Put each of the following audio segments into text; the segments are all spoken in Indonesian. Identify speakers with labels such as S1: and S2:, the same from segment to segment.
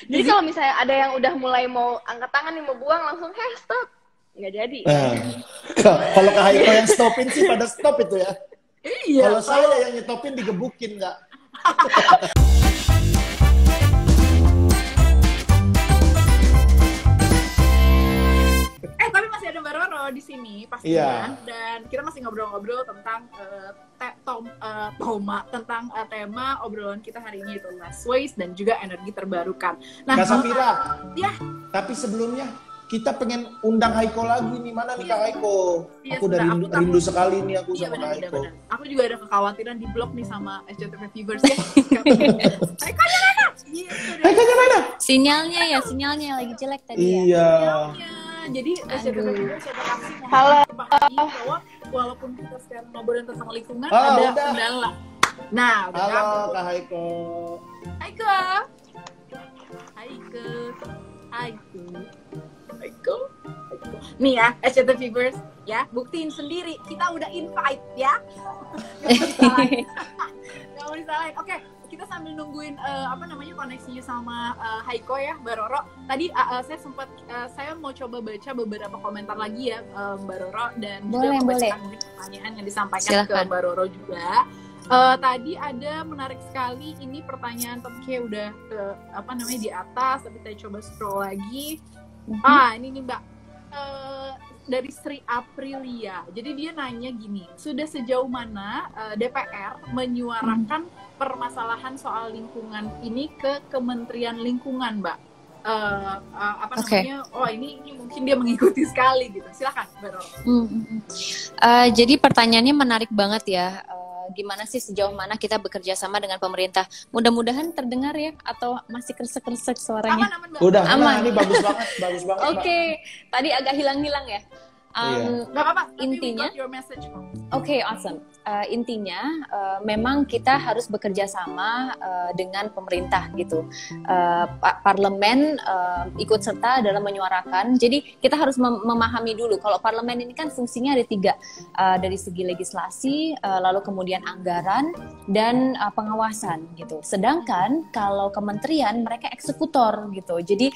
S1: Jadi kalau misalnya ada yang udah mulai mau angkat tangan nih, mau buang, langsung, hey stop. Nggak jadi.
S2: Kalau ke Haiko yang stopin sih pada stop itu ya.
S3: Iya.
S2: Kalau saya yang nyetopin digebukin nggak.
S3: Tapi masih ada Mbak Roro di sini pastinya, dan kita masih ngobrol-ngobrol tentang tema obrolan kita hari ini, itu less waste dan juga energi terbarukan. Nah,
S2: Kak Safira,
S3: ya.
S2: Tapi sebelumnya kita pengen undang Haiko lagi nih, mana nih Kak Haiko? Aku udah rindu sekali nih aku sama Kak Haiko.
S3: Aku juga ada kekhawatiran di blog nih sama SCTV Viewers ya. Haikonya mana?
S2: Haikonya mana?
S4: Sinyalnya lagi jelek tadi ya.
S2: Iya.
S3: Jadi SCTV Viewers saya kasih
S1: Halo.
S3: bahwa walaupun kita sekarang ngobrolin tentang lingkungan, ada kendala. Nah,
S2: halo Kak Haiko.
S3: Haiko. Nih ya, SCTV Viewers ya, buktiin sendiri kita udah invite ya. Gak mau disalahin. Oke, kita sambil nungguin koneksinya sama Haiko ya, Mbak Roro. Tadi saya mau coba baca beberapa komentar lagi ya, Mbak Roro, dan juga membacakan pertanyaan yang disampaikan ke Mbak Roro juga. Tadi ada menarik sekali ini pertanyaan, tapi kayak udah di atas, tapi saya coba scroll lagi. Ini nih Mbak, dari Sri Aprilia. Jadi dia nanya gini, sudah sejauh mana DPR menyuarakan permasalahan soal lingkungan ini ke Kementerian Lingkungan, Mbak? Ini mungkin dia mengikuti sekali gitu. Silakan, Mbak Roro.
S4: Jadi pertanyaannya menarik banget ya. Gimana sih sejauh mana kita bekerja sama dengan pemerintah? Mudah-mudahan terdengar ya, atau masih kresek-kresek suaranya?
S2: Aman. Udah, aman. Ini bagus banget.
S4: Oke. Tadi agak hilang-hilang ya.
S3: Gak apa-apa,
S4: intinya, awesome. Intinya memang kita harus bekerja sama dengan pemerintah gitu. Parlemen ikut serta dalam menyuarakan. Jadi kita harus memahami dulu kalau parlemen ini kan fungsinya ada 3, dari segi legislasi, lalu kemudian anggaran dan pengawasan gitu. Sedangkan kalau kementerian mereka eksekutor gitu. Jadi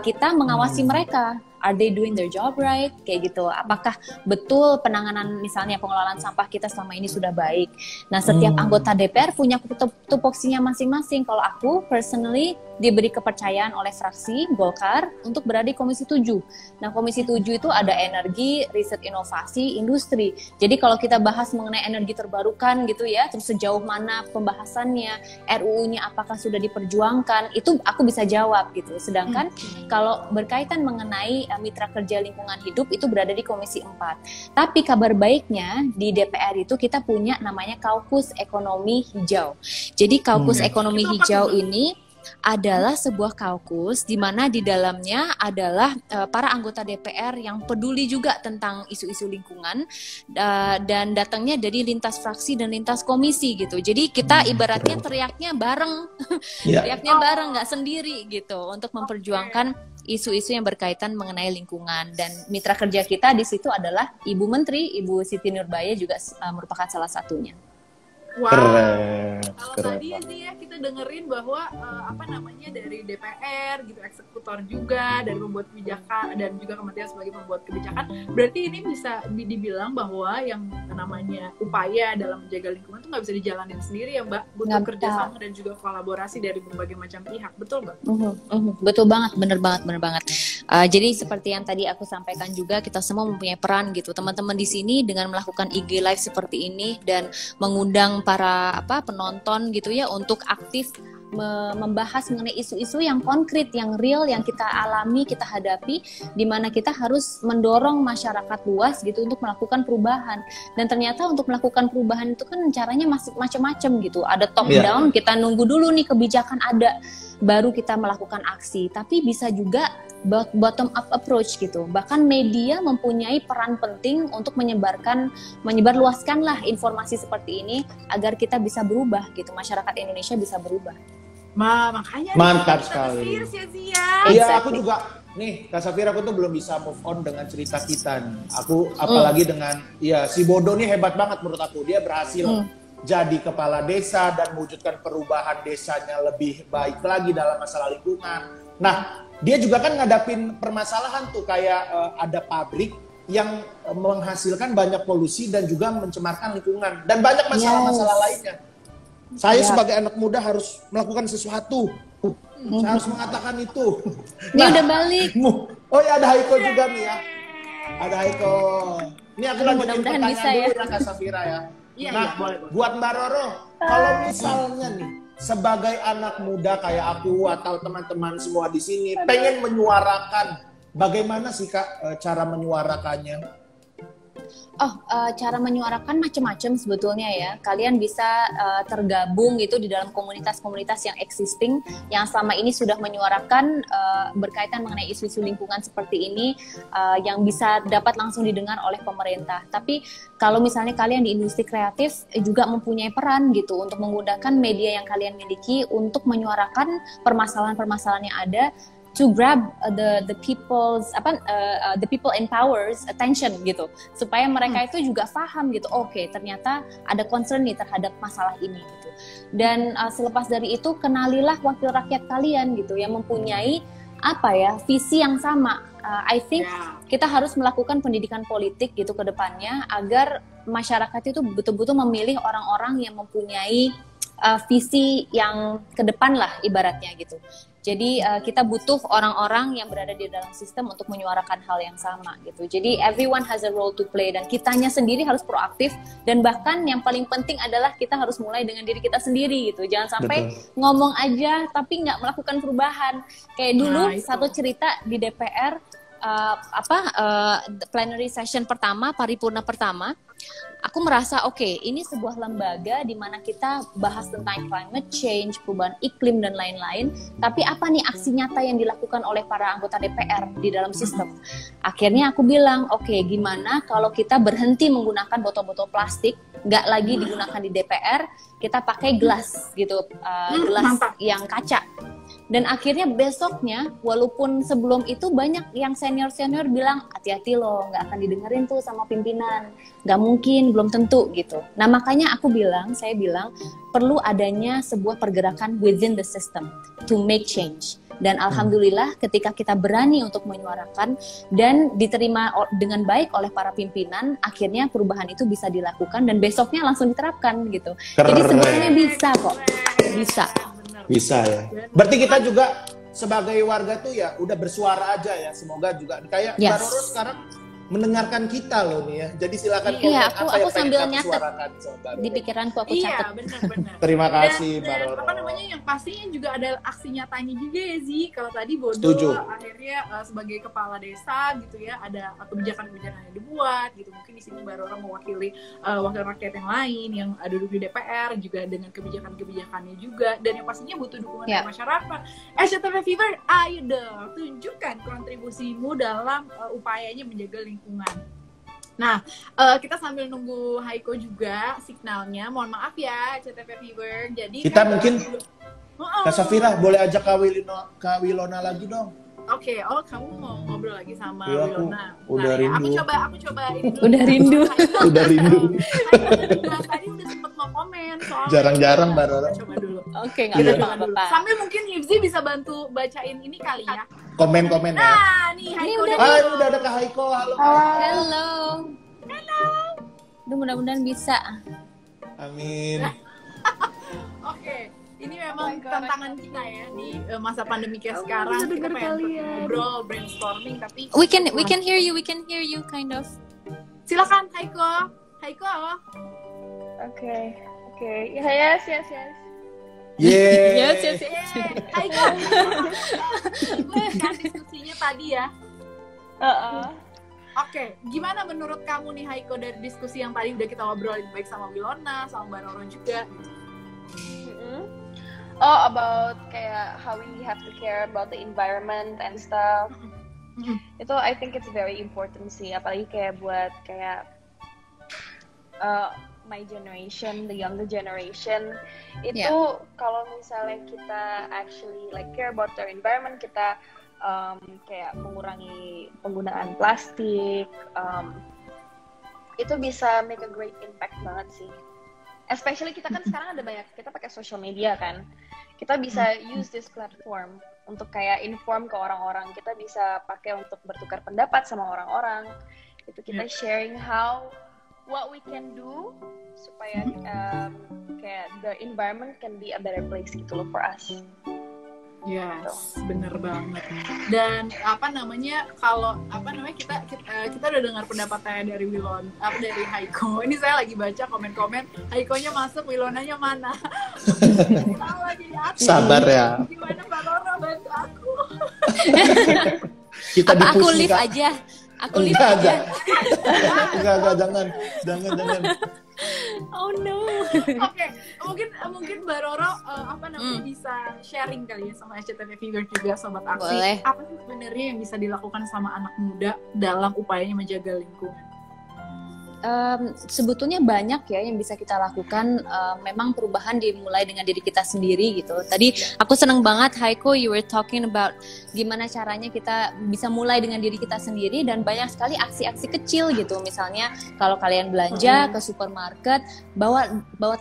S4: kita mengawasi mereka. Are they doing their job right? Kayak gitu. Apakah betul penanganan misalnya pengelolaan sampah kita selama ini sudah baik? Nah, setiap anggota DPR punya tupoksinya masing-masing. Kalau aku personally diberi kepercayaan oleh fraksi Golkar untuk berada di Komisi 7. Nah, Komisi 7 itu ada energi, riset inovasi, industri. Jadi kalau kita bahas mengenai energi terbarukan gitu ya, terus sejauh mana pembahasannya, RUU-nya apakah sudah diperjuangkan, itu aku bisa jawab gitu. Sedangkan kalau berkaitan mengenai mitra kerja lingkungan hidup itu berada di Komisi 4. Tapi kabar baiknya di DPR itu kita punya namanya Kaukus Ekonomi Hijau. Jadi Kaukus Ekonomi Hijau ini adalah sebuah kaukus di mana di dalamnya adalah para anggota DPR yang peduli juga tentang isu-isu lingkungan dan datangnya dari lintas fraksi dan lintas komisi gitu. Jadi kita ibaratnya teriaknya bareng, teriaknya bareng, nggak sendiri gitu untuk memperjuangkan isu-isu yang berkaitan mengenai lingkungan. Dan mitra kerja kita di situ adalah Ibu Menteri, Ibu Siti Nurbaya juga merupakan salah satunya.
S3: Wow.
S2: Keren.
S3: Kalau tadi sih ya kita dengerin bahwa dari DPR gitu, eksekutor juga, dari pembuat kebijakan dan juga kementerian sebagai pembuat kebijakan. Berarti ini bisa dibilang bahwa yang namanya upaya dalam menjaga lingkungan itu nggak bisa dijalanin sendiri ya Mbak, butuh kerjasama dan juga kolaborasi dari berbagai macam pihak, betul Mbak?
S4: Betul banget, bener banget. Jadi seperti yang tadi aku sampaikan juga, kita semua mempunyai peran gitu. Teman-teman di sini dengan melakukan IG Live seperti ini dan mengundang para penonton gitu ya untuk aktif membahas mengenai isu-isu yang konkret, yang real, yang kita alami, kita hadapi, di mana kita harus mendorong masyarakat luas gitu untuk melakukan perubahan. Dan ternyata untuk melakukan perubahan itu kan caranya masih macam-macam gitu. Ada top down, kita nunggu dulu nih kebijakan ada, baru kita melakukan aksi. Tapi bisa juga bottom up approach gitu. Bahkan media mempunyai peran penting untuk menyebarluaskanlah informasi seperti ini agar kita bisa berubah gitu, masyarakat Indonesia bisa berubah.
S3: Makanya
S2: mantap sekali.
S3: Iya,
S2: aku juga nih Kak Safira, aku tuh belum bisa move on dengan cerita kita nih. Aku apalagi dengan si Bodo nih hebat banget menurut aku. Dia berhasil jadi kepala desa dan mewujudkan perubahan desanya lebih baik lagi dalam masalah lingkungan. Nah, dia juga kan ngadapin permasalahan tuh kayak ada pabrik yang menghasilkan banyak polusi dan juga mencemarkan lingkungan dan banyak masalah-masalah lainnya. Saya sebagai anak muda harus melakukan sesuatu. Saya harus mengatakan itu.
S4: Ini udah balik.
S2: Oh ya, ada Haiko juga nih ya. Ada Haiko. Ini aku lanjutin
S4: mudah-mudahan
S2: pertanyaan
S4: bisa
S2: dulu
S4: ya.
S2: Kak Safira ya.
S3: Iya,
S2: Nah,
S3: boleh.
S2: buat Mbak Roro, kalau misalnya nih sebagai anak muda kayak aku atau teman-teman semua di sini pengen menyuarakan, bagaimana sih Kak cara menyuarakannya?
S4: Cara menyuarakan macam-macam sebetulnya ya. Kalian bisa tergabung gitu di dalam komunitas-komunitas yang existing, yang selama ini sudah menyuarakan berkaitan mengenai isu-isu lingkungan seperti ini, yang bisa dapat langsung didengar oleh pemerintah. Tapi kalau misalnya kalian di industri kreatif juga mempunyai peran gitu untuk menggunakan media yang kalian miliki untuk menyuarakan permasalahan-permasalahan yang ada, to grab the people in power's attention gitu, supaya mereka itu juga paham gitu, oke, ternyata ada concern nih terhadap masalah ini gitu. Dan selepas dari itu kenalilah wakil rakyat kalian gitu yang mempunyai visi yang sama. I think kita harus melakukan pendidikan politik gitu ke depannya agar masyarakat itu betul-betul memilih orang-orang yang mempunyai visi yang ke depan lah ibaratnya gitu. Jadi kita butuh orang-orang yang berada di dalam sistem untuk menyuarakan hal yang sama gitu. Jadi everyone has a role to play dan kitanya sendiri harus proaktif, dan bahkan yang paling penting adalah kita harus mulai dengan diri kita sendiri gitu. Jangan sampai ngomong aja tapi nggak melakukan perubahan. Kayak dulu satu cerita di DPR plenary session pertama, paripurna pertama, aku merasa ini sebuah lembaga di mana kita bahas tentang climate change, perubahan iklim dan lain-lain, tapi apa nih aksi nyata yang dilakukan oleh para anggota DPR di dalam sistem? Akhirnya aku bilang, gimana kalau kita berhenti menggunakan botol-botol plastik, nggak lagi digunakan di DPR, kita pakai gelas gitu, gelas yang kaca. Dan akhirnya besoknya, walaupun sebelum itu banyak yang senior-senior bilang, hati-hati loh, nggak akan didengerin tuh sama pimpinan. Nggak mungkin, belum tentu gitu. Nah makanya saya bilang, perlu adanya sebuah pergerakan within the system to make change. Dan alhamdulillah ketika kita berani untuk menyuarakan dan diterima dengan baik oleh para pimpinan, akhirnya perubahan itu bisa dilakukan dan besoknya langsung diterapkan gitu. Jadi sebenarnya bisa kok,
S2: Bisa ya. Berarti kita juga sebagai warga tuh ya udah bersuara aja ya. Semoga juga kayak Mbak Roro sekarang mendengarkan kita loh nih ya. Jadi silakan komen
S4: aku sambil nyatet di pikiranku, aku catat.
S3: Iya, benar-benar.
S2: Terima kasih Mbak
S3: Dan
S2: Roro.
S3: yang pastinya juga ada aksi nyatanya juga ya Zi. Kalau tadi
S2: Setuju.
S3: akhirnya sebagai kepala desa gitu ya, ada kebijakan-kebijakan yang dibuat gitu. Mungkin di sini Mbak Roro mewakili wakil rakyat yang lain yang duduk di DPR juga dengan kebijakan-kebijakannya juga, dan yang pastinya butuh dukungan dari masyarakat. CTV Fever, ayo dong tunjukkan kontribusimu dalam upayanya menjaga lingkungan. Nah, kita sambil nunggu Haiko juga signalnya. Mohon maaf ya, CTV Fever. Jadi
S2: kita mungkin Kak Safira boleh ajak Kak Wilona lagi dong.
S3: Oke, kamu mau ngobrol lagi sama
S2: Iya,
S3: Wilona.
S2: udah rindu.
S3: Aku coba ini dulu.
S4: Udah rindu.
S2: Udah rindu.
S3: Tadi udah sempet mau komen soal
S2: Jarang-jarang Mbak Roro.
S3: Coba dulu.
S4: Oke, nggak apa-apa.
S3: Sambil mungkin Hifzi bisa bantu bacain ini kali ya.
S2: Komen-komen ya.
S3: Nah, nih Haiko
S2: Udah ada Kak Haiko. Halo.
S4: Hello. Duh, mudah-mudahan bisa.
S2: Amin.
S3: Oke. Ini memang tantangan kita ya di masa pandemi kayak sekarang. Kita pengen ngobrol, brainstorming, tapi
S4: We can hear you kind of.
S3: silakan Haiko.
S1: Oke. Yes.
S2: Yes.
S3: Haiko. Kan diskusinya tadi ya. Oke, gimana menurut kamu nih Haiko dari diskusi yang tadi udah kita ngobrolin baik sama Wilona, sama Mbak Roro juga?
S1: About kayak how we have to care about the environment and stuff. Itu I think it's very important sih, apalagi kayak buat kayak my generation, the younger generation. Itu kalau misalnya kita actually like care about their environment, kita kayak mengurangi penggunaan plastik, itu bisa make a great impact banget sih. especially kita kan sekarang ada banyak, kita pakai social media kan, kita bisa use this platform untuk kayak inform ke orang-orang, kita bisa pakai untuk bertukar pendapat sama orang-orang, itu kita sharing what we can do supaya kayak the environment can be a better place gitu loh for us.
S3: Yes, bener banget. Dan kalau kita udah dengar pendapatnya dari dari Haiko. Ini saya lagi baca komen-komen, Haikonya masuk, Wilonanya mana?
S2: Sabar ya.
S3: Gimana Mbak Roro, bantu aku?
S2: Kita
S4: aku live aja. Aku live aja.
S2: Enggak, jangan.
S4: Oh no.
S3: Oke, mungkin Mbak Roro bisa sharing kali ya sama SCTV Figure juga Sobat Aksi.
S4: Boleh.
S3: Apa sih sebenarnya yang bisa dilakukan sama anak muda dalam upayanya menjaga lingkungan?
S4: Sebetulnya banyak ya yang bisa kita lakukan. Memang perubahan dimulai dengan diri kita sendiri gitu. Tadi aku seneng banget Haiko, you were talking about gimana caranya kita bisa mulai dengan diri kita sendiri, dan banyak sekali aksi-aksi kecil gitu. Misalnya kalau kalian belanja ke supermarket, bawa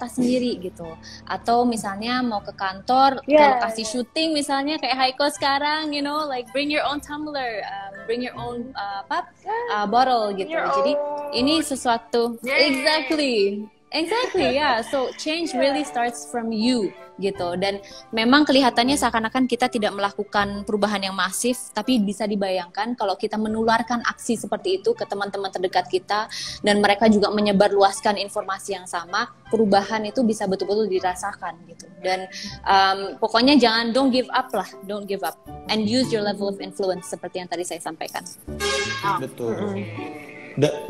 S4: tas sendiri gitu. Atau misalnya mau ke kantor, ke lokasi syuting misalnya kayak Haiko sekarang, you know, like bring your own tumbler, bring your own bottle gitu. Jadi ini sesuatu exactly yeah. So change really starts from you gitu. Dan memang kelihatannya seakan-akan kita tidak melakukan perubahan yang masif, tapi bisa dibayangkan kalau kita menularkan aksi seperti itu ke teman-teman terdekat kita dan mereka juga menyebarluaskan informasi yang sama, perubahan itu bisa betul-betul dirasakan gitu. Dan pokoknya don't give up and use your level of influence seperti yang tadi saya sampaikan.
S2: Betul.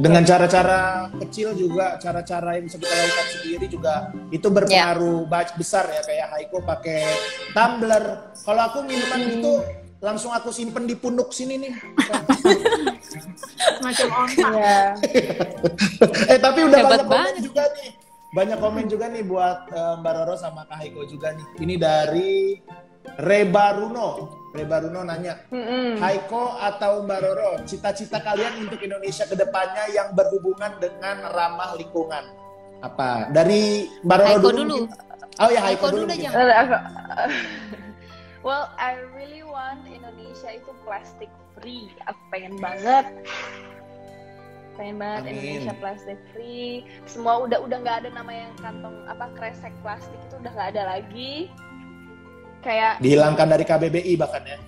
S2: Dengan cara-cara kecil juga, cara-cara yang bisa kita lakukan sendiri juga itu berpengaruh besar ya. Kayak Haiko pakai tumbler, kalau aku minuman itu langsung aku simpen di punuk sini nih.
S3: Macam onta.
S2: Tapi udah banyak komen juga nih buat Mbak Roro sama Kak Haiko juga nih. Ini dari Reba Runo nanya, Haiko atau Mbak Roro, cita-cita kalian untuk Indonesia ke depannya yang berhubungan dengan ramah lingkungan apa? Dari Mbak Roro
S4: Haiko
S2: dulu.
S4: Oh
S2: ya, Haiko dulu.
S1: Well, I really want Indonesia itu plastic free. Aku pengen banget
S2: Amin.
S1: Indonesia plastic free. Semua udah nggak ada nama yang kantong kresek plastik, itu udah nggak ada lagi. Kayak
S2: dihilangkan dari KBBI bahkan ya.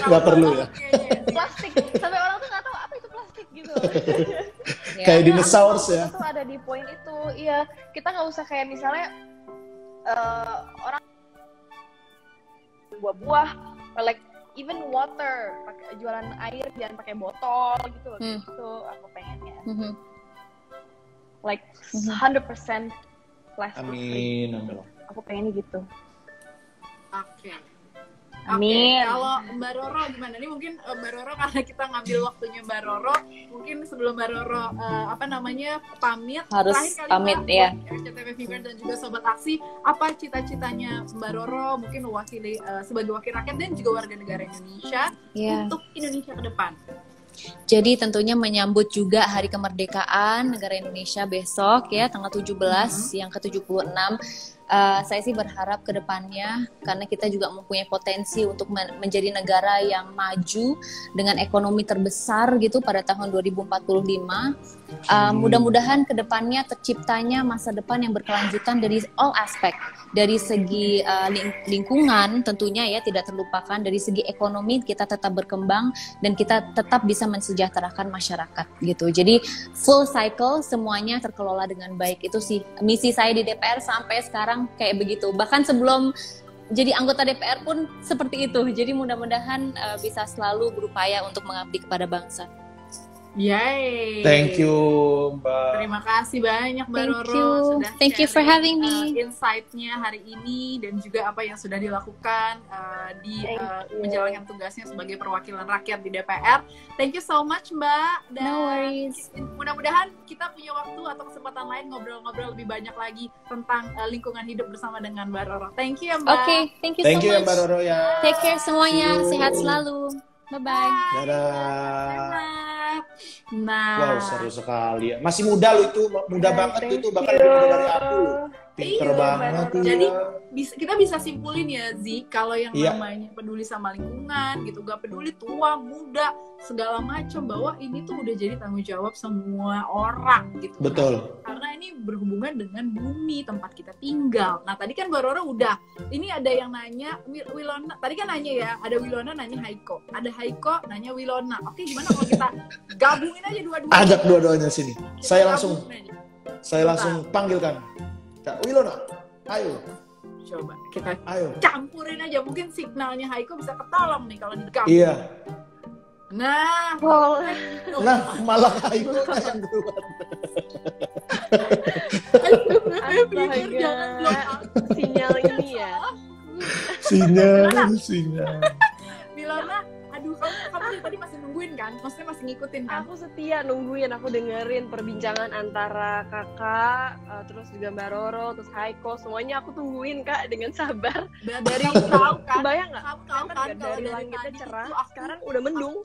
S2: Nggak perlu ya.
S1: Plastik sampai orang tuh nggak tahu apa itu plastik gitu.
S2: Kayak dinosaurus ya.
S1: Itu ada di poin itu. Iya, kita nggak usah kayak misalnya orang buah-buah, like even water, jualan air jangan pakai botol gitu loh. Gitu aku pengennya. Like 100% plastik.
S2: Amin.
S1: Aku pengennya gitu.
S3: Oke.
S1: Amin.
S3: Kalau Mbak Roro gimana nih? Mungkin Mbak Roro, karena kita ngambil waktunya Mbak Roro, mungkin sebelum Mbak Roro pamit,
S4: harus pamit ya.
S3: SCTV Figure dan juga Sobat Aksi, apa cita-citanya Mbak Roro mungkin mewakili sebagai wakil rakyat dan juga warga negara Indonesia untuk Indonesia ke depan?
S4: Jadi tentunya menyambut juga Hari Kemerdekaan negara Indonesia besok ya, tanggal 17 yang ke-76. Saya sih berharap ke depannya, karena kita juga mempunyai potensi untuk menjadi negara yang maju dengan ekonomi terbesar gitu pada tahun 2045. Mudah-mudahan ke depannya terciptanya masa depan yang berkelanjutan dari all aspek, dari segi lingkungan tentunya ya tidak terlupakan, dari segi ekonomi kita tetap berkembang dan kita tetap bisa mensejahterakan masyarakat gitu. Jadi full cycle semuanya terkelola dengan baik. Itu sih misi saya di DPR sampai sekarang kayak begitu. Bahkan sebelum jadi anggota DPR pun seperti itu. Jadi mudah-mudahan bisa selalu berupaya untuk mengabdi kepada bangsa.
S3: Yay!
S2: Thank you, Mbak.
S3: Terima kasih banyak Mbak Roro sudah
S4: Thank you for having me.
S3: Insight-nya hari ini dan juga apa yang sudah dilakukan di menjalankan tugasnya sebagai perwakilan rakyat di DPR. Thank you so much Mbak. Dan
S4: no worries.
S3: Mudah-mudahan kita punya waktu atau kesempatan lain ngobrol-ngobrol lebih banyak lagi tentang lingkungan hidup bersama dengan Mbak Roro. Thank you ya Mbak.
S4: Okay, thank you so much.
S2: Ya Mbak Roro ya.
S4: Take care semuanya, sehat selalu. Bye-bye.
S2: Dadah.
S3: Dadah. Nah,
S2: Wow, seru sekali ya. Masih muda lo itu, muda banget
S1: Thank
S2: itu, bahkan
S1: you.
S2: lebih muda dari aku lo. Pinter
S3: Iya,
S2: banget tuh
S3: jadi
S2: ya.
S3: kita bisa simpulin ya Zi, kalau yang
S2: Iya.
S3: namanya peduli sama lingkungan gitu, gak peduli tua, muda, segala macam, bahwa ini tuh udah jadi tanggung jawab semua orang gitu.
S2: Betul.
S3: Karena ini berhubungan dengan bumi tempat kita tinggal. Nah tadi kan Mbak Roro udah, ini ada yang nanya Wilona, tadi kan nanya ya, ada Wilona nanya Haiko, ada Haiko nanya Wilona. Oke, gimana kalau kita gabungin aja dua-duanya?
S2: Ajak dua-duanya sini.
S3: Kita
S2: Saya langsung
S3: gabungin aja.
S2: panggilkan. Kak Wilona, ayo,
S3: Coba kita
S2: ayo.
S3: campurin aja, mungkin signalnya Haiko bisa ketolong nih kalau digabung.
S2: Iya.
S3: Nah,
S1: Boleh.
S2: Nah, malah Aiko yang keluar.
S3: Bridger, jangan blow
S1: Astaga.
S3: out.
S1: Sinyal ini ya.
S2: Sinyal.
S3: Wilona, aduh kamu dari tadi masih nungguin kan? Maksudnya masih ngikutin kan?
S1: Aku setia nungguin, aku dengerin perbincangan antara kakak, terus juga Mbak Roro, terus Haiko, semuanya aku tungguin kak dengan sabar.
S3: Dari kamu tahu kan?
S1: Kebayang nggak?
S3: Kamu tahu kan kalau
S1: Dari
S3: dari
S1: langitnya
S3: tadi
S1: cerah,
S3: itu aku-
S1: sekarang udah mendung.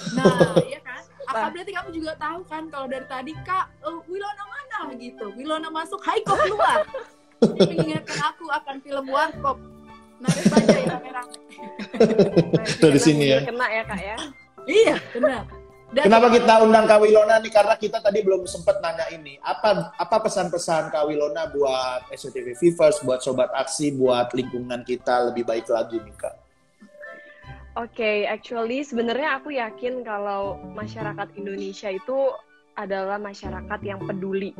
S3: Nah, iya kan?
S1: Nah.
S3: Berarti kamu juga tahu kan kalau dari tadi Kak, Wilona mana gitu. Wilona masuk, Haiko keluar. Ini mengingatkan aku akan film Warkop. Nah, baca ya rame-rame.
S2: Dari sini ya.
S1: Kena ya kak ya.
S3: Iya, benar. Dan
S2: Kenapa kita undang Kak Wilona nih? Karena kita tadi belum sempat nanya ini. Apa pesan-pesan Kak Wilona buat SCTV Vivers, buat Sobat Aksi, buat lingkungan kita lebih baik lagi nih Kak?
S1: Oke, actually sebenarnya aku yakin kalau masyarakat Indonesia itu adalah masyarakat yang peduli.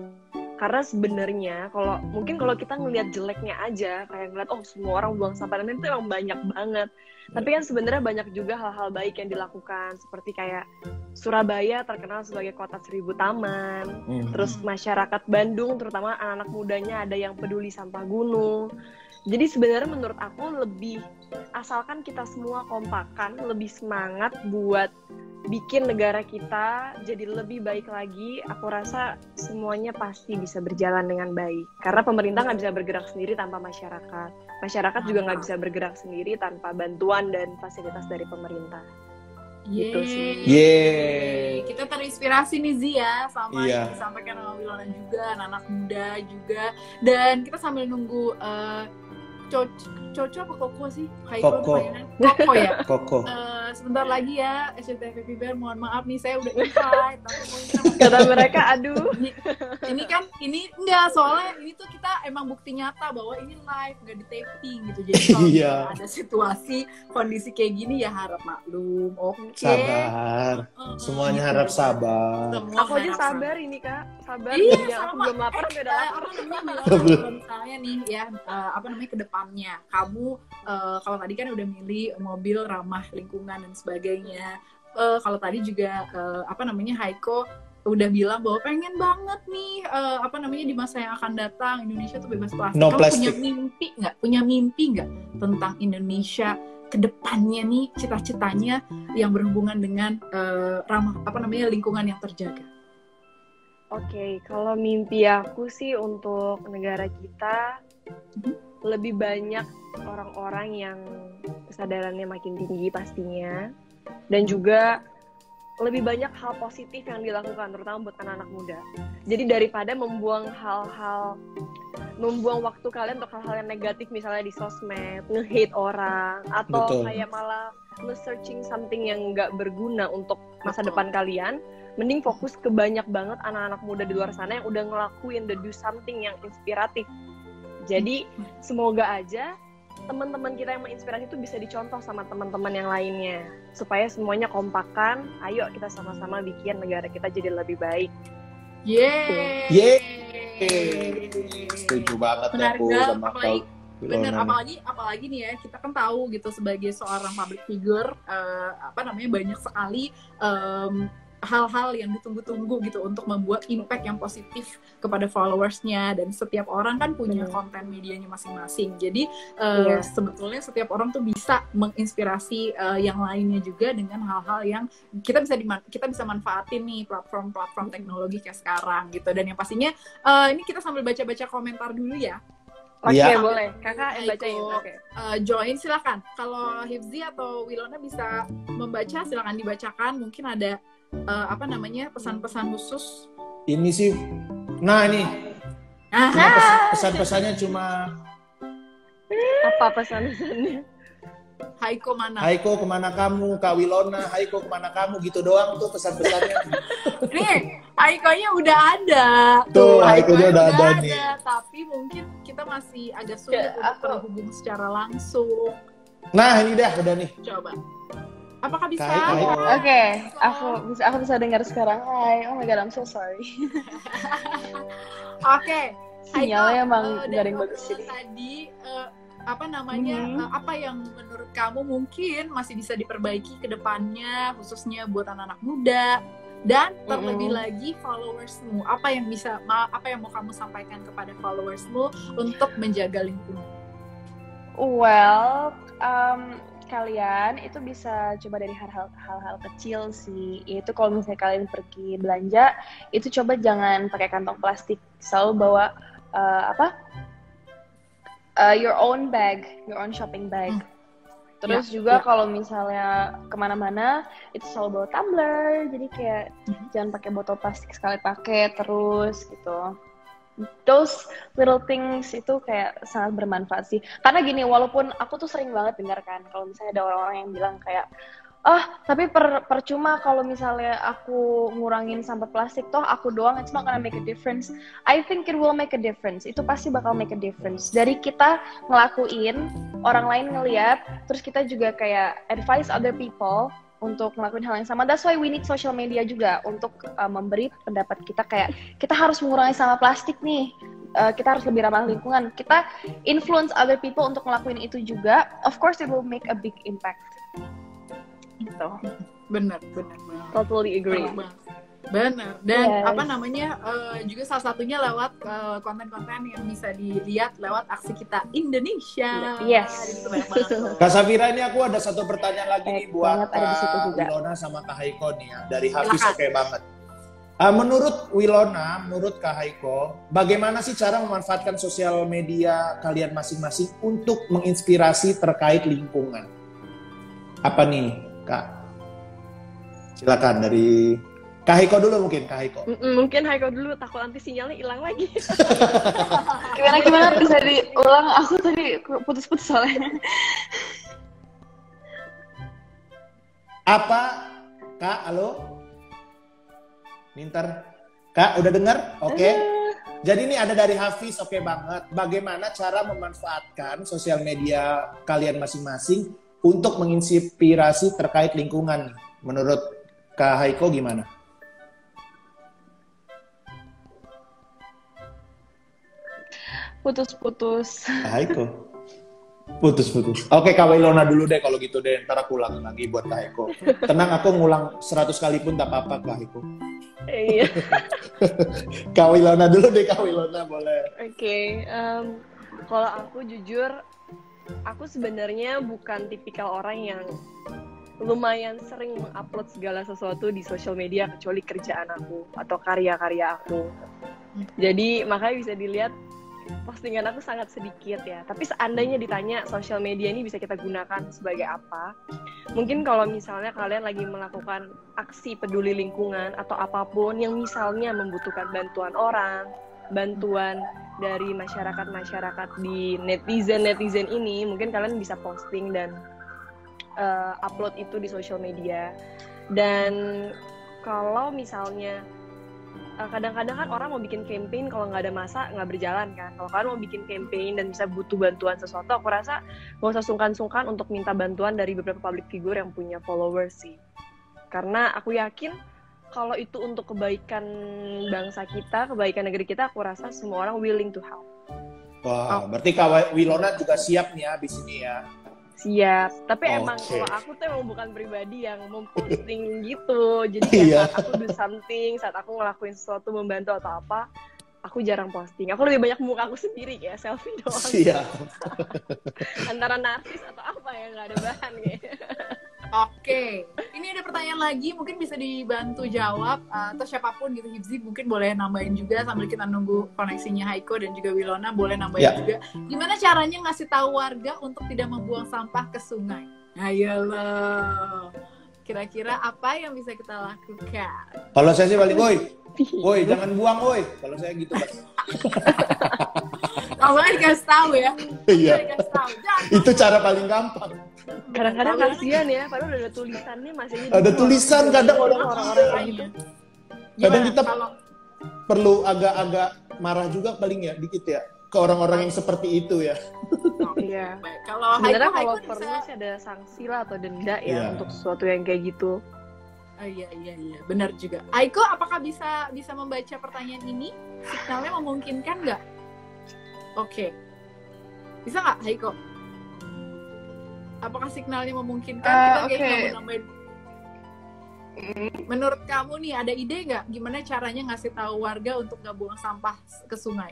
S1: Karena sebenarnya mungkin kalau kita ngelihat jeleknya aja, kayak ngeliat semua orang buang sampah, dan itu emang banyak banget. Tapi kan sebenarnya banyak juga hal-hal baik yang dilakukan, seperti kayak Surabaya terkenal sebagai kota 1000 taman. Terus masyarakat Bandung, terutama anak-anak mudanya, ada yang peduli sampah gunung. Jadi sebenarnya menurut aku asalkan kita semua kompakan, lebih semangat buat bikin negara kita jadi lebih baik lagi, aku rasa semuanya pasti bisa berjalan dengan baik. Karena pemerintah nggak bisa bergerak sendiri tanpa masyarakat. Masyarakat juga nggak bisa bergerak sendiri tanpa bantuan dan fasilitas dari pemerintah. Gitu sih.
S2: Yeay.
S3: Kita terinspirasi nih Zia sama
S2: Iya.
S3: yang disampaikan sama Wilona juga, anak muda juga. Dan kita sambil nunggu Coco apa Koko sih?
S2: Koko.
S3: Koko ya?
S2: Koko.
S3: Sebentar lagi ya, SCTV Vivers, mohon maaf nih saya udah invite, tapi mungkin
S1: Kata mereka, aduh.
S3: ini enggak, soalnya ini tuh kita emang bukti nyata bahwa ini live, nggak di taping gitu. Jadi kalau
S2: Iya.
S3: ada situasi kondisi kayak gini ya harap maklum. Oke.
S2: Sabar. Semuanya harap sabar.
S3: Semua
S1: Aku aja
S3: harap
S1: sabar ini kak. Sabar.
S3: Iya,
S1: yang aku
S3: sama.
S1: belum lapar, tapi udah lapar.
S3: Apa namanya, kalau misalnya nih ya, ke depannya kamu kalau tadi kan udah milih mobil ramah lingkungan dan sebagainya, kalau tadi juga Haiko udah bilang bahwa pengen banget nih di masa yang akan datang Indonesia tuh bebas plastik.
S2: No
S3: Kamu
S2: plastic.
S3: punya mimpi nggak tentang Indonesia ke depannya nih, cita-citanya yang berhubungan dengan ramah lingkungan yang terjaga?
S1: Oke, kalau mimpi aku sih untuk negara kita lebih banyak orang-orang yang kesadarannya makin tinggi pastinya, dan juga lebih banyak hal positif yang dilakukan terutama buat anak-anak muda. Jadi daripada membuang waktu kalian untuk hal-hal yang negatif, misalnya di sosmed, nge-hate orang, atau
S2: Betul.
S1: kayak malah nge-searching something yang nggak berguna untuk masa
S3: Betul.
S1: depan kalian, mending fokus ke banyak banget anak-anak muda di luar sana yang udah ngelakuin do something yang inspiratif. Jadi semoga aja teman-teman kita yang menginspirasi itu bisa dicontoh sama teman-teman yang lainnya, supaya semuanya kompakan. Ayo kita sama-sama bikin negara kita jadi lebih baik.
S3: Yeay.
S2: Yeay. Setuju banget ya
S3: Menarik
S2: aku
S3: banget,
S2: sama
S3: apalagi-
S2: Kak
S3: Bener,
S2: Wilona.
S3: apalagi nih ya, kita kan tahu gitu sebagai seorang public figure, banyak sekali hal-hal yang ditunggu-tunggu gitu untuk membuat impact yang positif kepada followersnya, dan setiap orang kan punya konten medianya masing-masing. Jadi sebetulnya setiap orang tuh bisa menginspirasi yang lainnya juga dengan hal-hal yang kita bisa manfaatin nih, platform teknologi kayak sekarang gitu. Dan yang pastinya ini kita sambil baca-baca komentar dulu ya.
S1: Oke,
S2: Iya.
S1: boleh. Kakak yang bacain.
S3: Aiko,
S1: Oke.
S3: join silakan. Kalau Hifzi atau Wilona bisa membaca, silakan dibacakan. Mungkin ada pesan-pesan khusus.
S2: Ini sih, nah ini cuma pesan-pesannya cuma
S1: Apa pesan-pesannya?
S3: Haiko mana?
S2: Haiko kemana kamu, Kak Wilona, Haiko kemana kamu, gitu doang tuh pesan-pesannya.
S3: Nih, Haikonya udah ada.
S2: Tuh, Haikonya udah ada nih.
S3: Tapi mungkin kita masih agak sulit
S1: Ya,
S3: untuk terhubung secara langsung.
S2: Nah ini dah, udah nih.
S3: Coba. Apakah bisa?
S2: Kak Haiko.
S1: Oke, aku bisa dengar sekarang. Hai, oh my god, I'm so sorry.
S3: Oke.
S1: Sinyalnya emang
S3: dari
S1: garing bagus
S3: obrolan
S1: sih.
S3: tadi apa yang menurut kamu mungkin masih bisa diperbaiki ke depannya, khususnya buat anak-anak muda, dan terlebih lagi followersmu, apa yang mau kamu sampaikan kepada followersmu untuk menjaga lingkungan?
S1: Well, kalian itu bisa coba dari hal-hal kecil sih. Itu kalau misalnya kalian pergi belanja, itu coba jangan pakai kantong plastik. Selalu bawa your own bag, your own shopping bag. Terus juga kalau misalnya kemana-mana, itu selalu bawa tumbler. Jadi kayak jangan pakai botol plastik sekali pakai terus gitu. Those little things itu kayak sangat bermanfaat sih. Karena gini, walaupun aku tuh sering banget dengar kan, kalau misalnya ada orang-orang yang bilang kayak, tapi percuma kalau misalnya aku ngurangin sampah plastik, toh aku doang, it's not gonna make a difference. I think it will make a difference. Itu pasti bakal make a difference. Dari kita ngelakuin, orang lain ngeliat, terus kita juga kayak advise other people untuk ngelakuin hal yang sama. That's why we need social media juga untuk memberi pendapat kita kayak kita harus mengurangi sampah plastik nih. Kita harus lebih ramah lingkungan. Kita influence other people untuk ngelakuin itu juga. Of course, it will make a big impact. Gitu.
S3: Benar.
S1: Totally agree.
S3: Benar. Dan
S1: Yes.
S3: juga salah satunya lewat konten-konten yang bisa dilihat lewat aksi kita Indonesia.
S1: Yes.
S3: Jadi itu banyak banget tuh.
S2: Kak Safira, ini aku ada satu pertanyaan lagi nih
S1: Baik
S2: buat
S1: banget, ada di situ
S2: Kak
S1: juga.
S2: Wilona sama Kak Haiko nih ya. Dari Hafiz,
S3: Silakan.
S2: oke banget. Menurut Wilona, menurut Kak Haiko, bagaimana sih cara memanfaatkan sosial media kalian masing-masing untuk menginspirasi terkait lingkungan? Apa nih, Kak? Silakan dari Kak Haiko dulu mungkin, Kak Haiko.
S5: Mungkin Haiko dulu, takut nanti sinyalnya hilang lagi.
S1: Gimana bisa diulang? Aku tadi putus-putus soalnya.
S2: Apa? Kak, halo? Minter. Kak, udah dengar? Oke. Jadi ini ada dari Hafiz, oke banget. Bagaimana cara memanfaatkan sosial media kalian masing-masing untuk menginspirasi terkait lingkungan? Menurut Kak Haiko gimana?
S1: Putus-putus.
S2: Kak Haiko? Putus-putus. Oke, Kak Wilona dulu deh kalau gitu deh. Ntar aku ulang lagi buat Kak Haiko. Tenang, aku ngulang 100 kali pun tak apa-apa, Kak Haiko.
S1: Iya.
S2: Kak Wilona dulu deh, Kak Wilona boleh.
S5: Oke, kalau aku jujur, aku sebenarnya bukan tipikal orang yang lumayan sering mengupload segala sesuatu di sosial media kecuali kerjaan aku atau karya-karya aku. Jadi makanya bisa dilihat postingan aku sangat sedikit ya. Tapi seandainya ditanya sosial media ini bisa kita gunakan sebagai apa? Mungkin kalau misalnya kalian lagi melakukan aksi peduli lingkungan atau apapun yang misalnya membutuhkan bantuan orang, bantuan dari masyarakat-masyarakat di netizen ini, mungkin kalian bisa posting dan upload itu di sosial media. Dan kalau misalnya kadang-kadang kan orang mau bikin campaign, kalau nggak ada masa nggak berjalan kan. Kalau kalian mau bikin campaign dan bisa butuh bantuan sesuatu, aku rasa nggak usah sungkan-sungkan untuk minta bantuan dari beberapa public figure yang punya followers sih. Karena aku yakin kalau itu untuk kebaikan bangsa kita, kebaikan negeri kita, aku rasa semua orang willing to help.
S2: Wah, berarti Kak Wilona juga siap nih ya abis ini ya.
S1: Siap, tapi emang
S2: Oke.
S1: kalau aku tuh emang bukan pribadi yang memposting gitu. Jadi kayak saat aku do something, saat aku ngelakuin sesuatu membantu atau apa, aku jarang posting. Aku lebih banyak muka aku sendiri ya, selfie doang.
S2: Siap.
S1: Antara narsis atau apa ya, nggak ada bahan kayaknya.
S3: Oke, ini ini ada pertanyaan lagi, mungkin bisa dibantu jawab atau siapapun gitu, Hibzi mungkin boleh nambahin juga sambil kita nunggu koneksinya Haiko dan juga Wilona boleh nambahin juga. Gimana caranya ngasih tahu warga untuk tidak membuang sampah ke sungai? Ayolah. Kira-kira apa yang bisa kita lakukan?
S2: Kalau saya sih balik, woi jangan buang woi. Kalau saya gitu, Mas.
S3: Awalnya dikasih tahu ya.
S2: Iya.
S3: Dikasih tahu.
S2: Itu cara paling gampang.
S5: Kadang-kadang kasihan ya, padahal udah ada tulisannya masih aja
S2: Ada tulisan kadang
S5: orang-orang kayak gitu.
S2: Kadang kita
S3: kalau
S2: perlu agak-agak marah juga paling ya, dikit ya, ke orang-orang yang seperti itu ya.
S5: Iya.
S3: baik, kalau
S5: Sebenarnya
S3: Haiko
S5: kalau
S3: bisa
S5: perlu sih ada sanksi lah atau denda ya
S2: Iya.
S5: untuk sesuatu yang kayak gitu.
S3: Iya, benar juga. Aiko, apakah bisa membaca pertanyaan ini? Signalnya memungkinkan nggak? Oke. Bisa nggak, Aiko? Apakah signalnya memungkinkan? Kita kayaknya nggak mau nambahin. Menurut kamu nih, ada ide nggak gimana caranya ngasih tahu warga untuk nggak buang sampah ke sungai?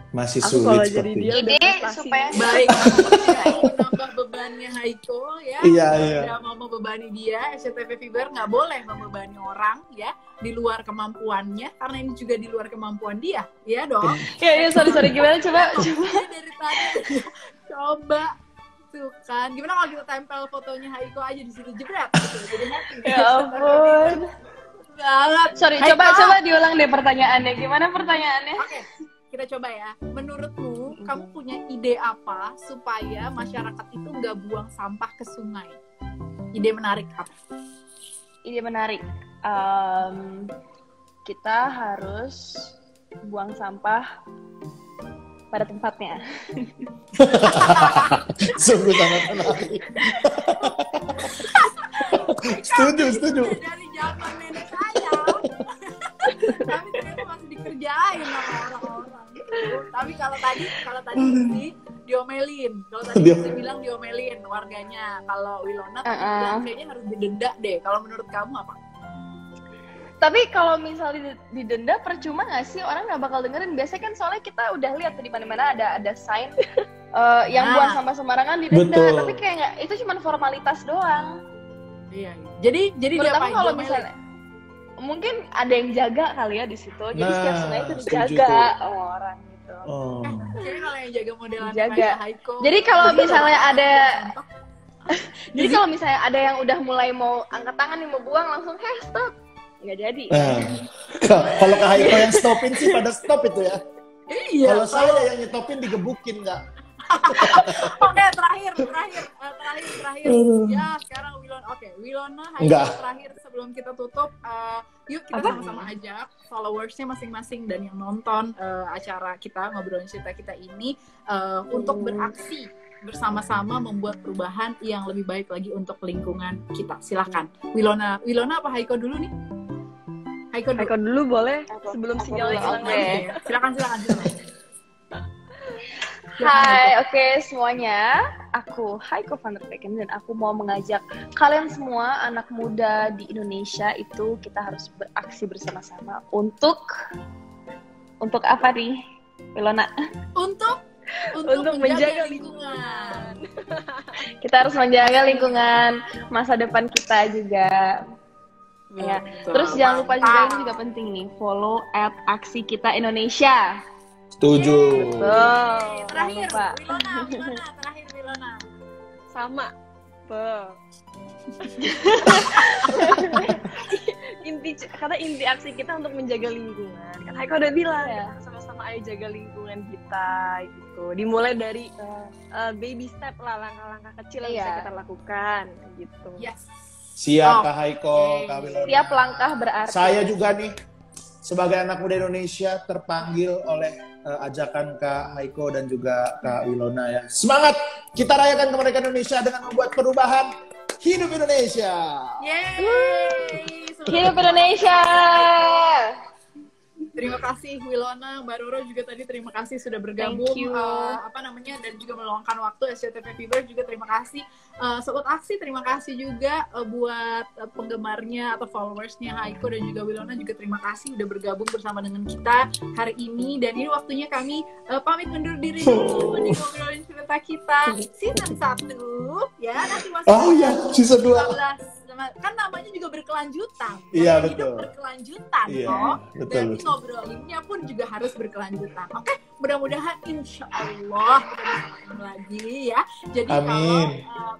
S2: Masih
S5: Aku kalau
S2: sulit
S5: jadi
S2: seperti
S5: dia
S2: itu.
S1: Ide
S5: udah frustasi.
S1: supaya
S3: Baik, tidak ingin menambah bebannya Haiko ya.
S2: Iya.
S3: Tidak mau membebani dia, SCTV Fever nggak boleh membebani orang ya di luar kemampuannya, karena ini juga di luar kemampuan dia, ya dong.
S1: ya sorry gimana coba
S3: Dia dari tadi coba tuh kan, gimana kalau kita tempel fotonya Haiko aja di situ jebret gitu, jadi happy.
S1: ya ampun.
S3: Banget.
S1: Sorry,
S3: Haiko.
S1: coba diulang deh pertanyaannya. Gimana pertanyaannya?
S3: Oke, kita coba ya. Menurutmu, kamu punya ide apa supaya masyarakat itu nggak buang sampah ke sungai? Ide menarik apa?
S1: Ide menarik. Kita harus buang sampah pada tempatnya.
S2: Sungguh sangat menarik. Setuju.
S3: Dari zaman nenek saya. Tapi ternyata masih dikerjain sama orang-orang. Tapi kalau tadi sih diomelin. Kalau tadi saya bilang diomelin warganya. Kalau Wilona tadi bilang kayaknya harus didenda deh. Kalau menurut kamu apa?
S1: Tapi kalau misalnya didenda percuma nggak sih, orang nggak bakal dengerin. Biasanya kan soalnya kita udah lihat di mana-mana ada sign yang buang sampah sembarangan didenda.
S2: Betul.
S1: Tapi kayak nggak, itu cuma formalitas doang.
S3: Iya. Jadi
S1: Menurut aku
S3: diapain?
S1: kalau
S3: Diomelin?
S1: misalnya mungkin ada yang jaga kali ya di situ. Jadi setiap sungai itu
S2: setuju
S1: dijaga
S2: tuh.
S1: sama orang gitu.
S2: Oh.
S3: Kayaknya kalau yang jaga modelan
S1: Dijaga.
S3: kayak Haiko.
S1: Jadi kalau misalnya ada
S3: sampah,
S1: Jadi kalau misalnya ada yang udah mulai mau angkat tangan nih mau buang, langsung stop. Nggak jadi.
S2: Kalau ke Haiko yang stopin sih pada stop itu ya.
S3: iya.
S2: Kalau saya yang nyetopin digebukin nggak?
S3: Oke, terakhir. Ya, sekarang Wilona. Oke, Wilona,
S2: Enggak.
S3: Haiko terakhir sebelum kita tutup. Yuk kita sama-sama ajak followersnya masing-masing dan yang nonton acara kita ngobrolin cerita kita ini untuk beraksi bersama-sama membuat perubahan yang lebih baik lagi untuk lingkungan kita. Silahkan, Wilona apa Haiko dulu nih? Haiko dulu.
S5: Dulu boleh
S1: Aku
S5: sebelum
S1: dulu,
S5: sinyalnya hilang
S1: oke.
S5: lagi.
S3: Silakan.
S1: Hai, oke semuanya. Aku Haiko van der Becken dan aku mau mengajak kalian semua anak muda di Indonesia itu kita harus beraksi bersama-sama untuk apa nih, Wilona?
S3: Untuk
S5: menjaga
S3: lingkungan.
S1: Kita harus menjaga lingkungan, masa depan kita juga. Ya. Terus jangan lupa juga ini juga penting nih, follow @aksi-kita-Indonesia.
S2: Setuju.
S1: Betul.
S3: Terakhir,
S1: Jangan lupa.
S3: Wilona.
S5: Sama. Karena inti aksi kita untuk menjaga lingkungan. Kan Haiko udah bilang,
S1: Ya.
S5: kita sama-sama ayo jaga lingkungan kita gitu. Dimulai dari baby step lah, langkah-langkah kecil yang bisa
S1: Iya.
S5: kita lakukan gitu.
S3: Yes.
S2: Siap
S3: Oh,
S2: Kak Haiko,
S3: oke.
S2: Kak Wilona.
S1: Tiap langkah berarti.
S2: Saya juga nih sebagai anak muda Indonesia terpanggil oleh ajakan Kak Haiko dan juga Kak Wilona ya. Semangat! Kita rayakan kemerdekaan Indonesia dengan membuat perubahan. Hidup Indonesia!
S3: Yeay.
S1: Hidup Indonesia.
S3: Terima kasih Wilona, Mbak Roro juga tadi terima kasih sudah bergabung.
S1: Thank you.
S3: Dan juga meluangkan waktu. SCTV Fever juga terima kasih. Sobat Aksi terima kasih juga buat penggemarnya atau followersnya Haiko dan juga Wilona juga terima kasih udah bergabung bersama dengan kita hari ini. Dan ini waktunya kami pamit undur diri dulu di ngobrolin cerita cerita kita season 1 ya, nanti masih
S2: Oh iya, season 2.
S3: 15. Kan namanya juga berkelanjutan.
S2: Iya,
S3: Hidup
S2: betul.
S3: berkelanjutan
S2: Iya,
S3: kok.
S2: betul,
S3: Berarti
S2: betul.
S3: ngobrolinnya pun juga harus berkelanjutan. Oke, mudah-mudahan insya Allah kita bisa main lagi ya. Jadi
S2: Amin.
S3: kalau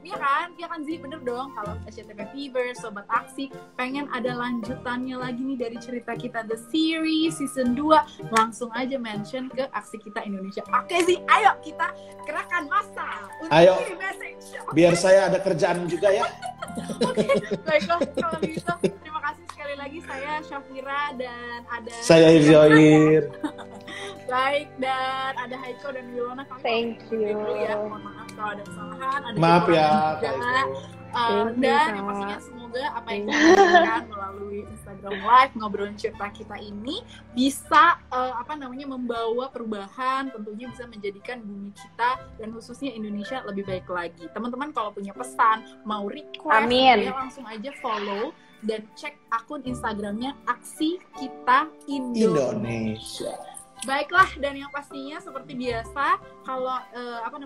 S3: ya kan Zi, bener dong, kalau SCTV Fever, Sobat Aksi pengen ada lanjutannya lagi nih dari cerita kita The Series season 2, langsung aja mention ke Aksi Kita Indonesia. Oke Zi, ayo kita gerakan massa untuk
S2: Ayo.
S3: kirim message.
S2: Biar saya ada kerjaan juga ya.
S3: Oke, baiklah kalau gitu. Terima kasih sekali lagi, saya Syafira dan ada
S2: Saya Hizyoir.
S3: Baik, dan ada Haiko dan Wilona. Kami
S1: Thank
S3: pamit
S1: you.
S3: dulu ya. Mohon maaf kalau ada kesalahan. Ada
S2: Maaf
S3: kekurangan
S2: ya,
S3: juga.
S2: Kak Haiko.
S1: Thank you,
S3: Dan
S1: Kak.
S3: yang pastinya semoga apa yang kita lakukan melalui Instagram Live ngobrolin cerita kita ini bisa membawa perubahan, tentunya bisa menjadikan bumi kita dan khususnya Indonesia lebih baik lagi. Teman-teman kalau punya pesan, mau request,
S1: Amin.
S3: ya langsung aja follow dan cek akun Instagramnya Aksi Kita
S2: Indonesia.
S3: Baiklah, dan yang pastinya seperti biasa kalau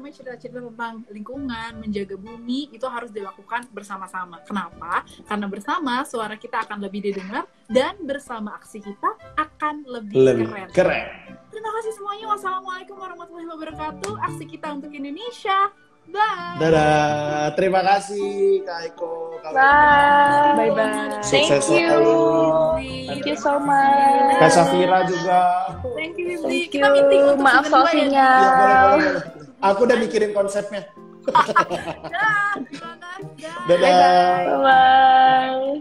S3: cerita-cerita tentang lingkungan, menjaga bumi itu harus dilakukan bersama-sama. Kenapa? Karena bersama suara kita akan lebih didengar dan bersama aksi kita akan lebih keren. Terima kasih semuanya. Wassalamualaikum warahmatullahi wabarakatuh. Aksi kita untuk Indonesia. Bye.
S2: Dadah. Terima kasih Kak Haiko.
S1: Bye. Bye-bye.
S2: Sukses
S1: Thank you.
S2: selalu.
S1: Thank you so much.
S2: Kak Safira juga.
S3: Thank you.
S1: Thank
S3: Kita meeting
S1: you.
S3: untuk
S1: Maaf
S3: season 2
S1: soal
S3: ya.
S1: sinyal.
S2: Iya, boleh. Aku udah mikirin konsepnya.
S3: Dah, gimana? Dah.
S2: Dadah.
S1: Bye-bye.